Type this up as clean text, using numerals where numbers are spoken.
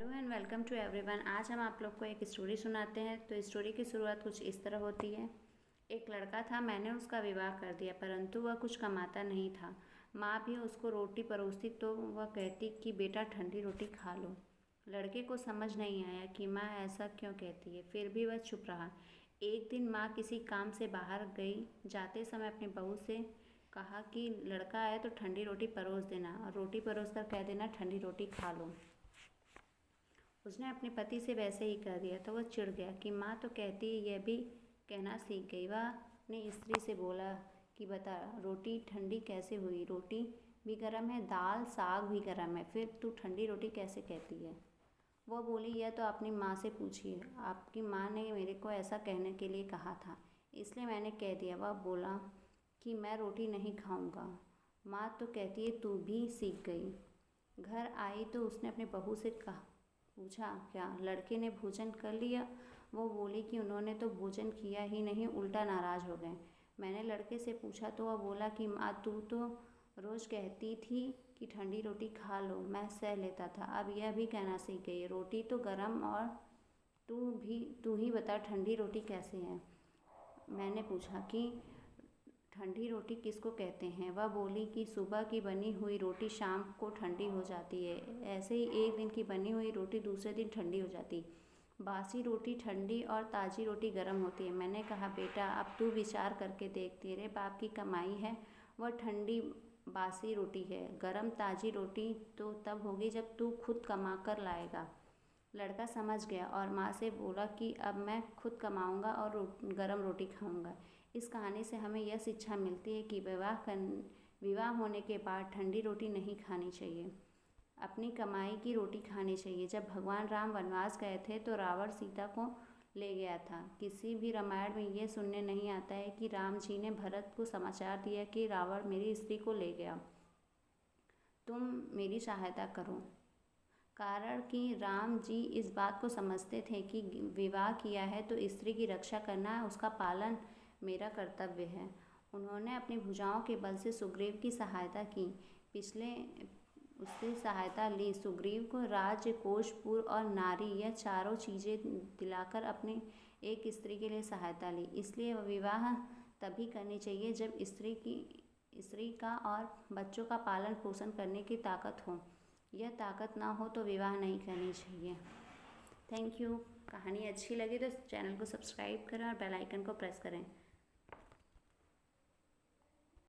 Hello and welcome to everyone. आज हम आप लोग को एक स्टोरी सुनाते हैं। तो स्टोरी की शुरुआत कुछ इस तरह होती है। एक लड़का था, मैंने उसका विवाह कर दिया, परंतु वह कुछ कमाता नहीं था। माँ भी उसको रोटी परोसती तो वह कहती कि बेटा ठंडी रोटी खा लो। लड़के को समझ नहीं आया कि माँ ऐसा क्यों कहती है, फिर भी वह चुप रहा। एक दिन माँ किसी काम से बाहर गई। जाते समय अपनी बहू से कहा कि लड़का आए तो ठंडी रोटी परोस देना और रोटी परोस कर कह देना ठंडी रोटी खा लो। उसने अपने पति से वैसे ही कह दिया तो वह चिढ़ गया कि माँ तो कहती है, यह भी कहना सीख गई। वह ने स्त्री से बोला कि बता रोटी ठंडी कैसे हुई, रोटी भी गर्म है, दाल साग भी गर्म है, फिर तू ठंडी रोटी कैसे कहती है। वह बोली यह तो अपनी माँ से पूछिए, आपकी माँ ने मेरे को ऐसा कहने के लिए कहा था, इसलिए मैंने कह दिया। वह बोला कि मैं रोटी नहीं खाऊंगा। माँ तो कहती है तू भी सीख गई। घर आई तो उसने अपनी बहू से पूछा क्या लड़के ने भोजन कर लिया। वो बोली कि उन्होंने तो भोजन किया ही नहीं, उल्टा नाराज़ हो गए। मैंने लड़के से पूछा तो वह बोला कि माँ तू तो रोज़ कहती थी कि ठंडी रोटी खा लो, मैं सह लेता था, अब यह भी कहना सीख गई। रोटी तो गरम और तू ही बता ठंडी रोटी कैसे है। मैंने पूछा कि ठंडी रोटी किसको कहते हैं। वह बोली कि सुबह की बनी हुई रोटी शाम को ठंडी हो जाती है, ऐसे ही एक दिन की बनी हुई रोटी दूसरे दिन ठंडी हो जाती। बासी रोटी ठंडी और ताज़ी रोटी गर्म होती है। मैंने कहा बेटा अब तू विचार करके देख, तेरे बाप की कमाई है, वह ठंडी बासी रोटी है। गर्म ताज़ी रोटी तो तब होगी जब तू खुद कमा कर लाएगा। लड़का समझ गया और माँ से बोला कि अब मैं खुद कमाऊँगा और गरम रोटी खाऊँगा। इस कहानी से हमें यह शिक्षा मिलती है कि विवाह होने के बाद ठंडी रोटी नहीं खानी चाहिए, अपनी कमाई की रोटी खानी चाहिए। जब भगवान राम वनवास गए थे तो रावण सीता को ले गया था। किसी भी रामायण में ये सुनने नहीं आता है कि राम जी ने भरत को समाचार दिया कि रावण मेरी स्त्री को ले गया, तुम मेरी सहायता करो। कारण कि राम जी इस बात को समझते थे कि विवाह किया है तो स्त्री की रक्षा करना, उसका पालन मेरा कर्तव्य है। उन्होंने अपनी भुजाओं के बल से सुग्रीव की सहायता की, उससे सहायता ली। सुग्रीव को राज्य, कोषपुर और नारी, यह चारों चीज़ें दिलाकर अपनी एक स्त्री के लिए सहायता ली। इसलिए विवाह तभी करनी चाहिए जब स्त्री का और बच्चों का पालन पोषण करने की ताकत हो। यह ताकत ना हो तो विवाह नहीं करनी चाहिए। Thank you. कहानी अच्छी लगी तो चैनल को सब्सक्राइब करें और बेल आइकन को प्रेस करें।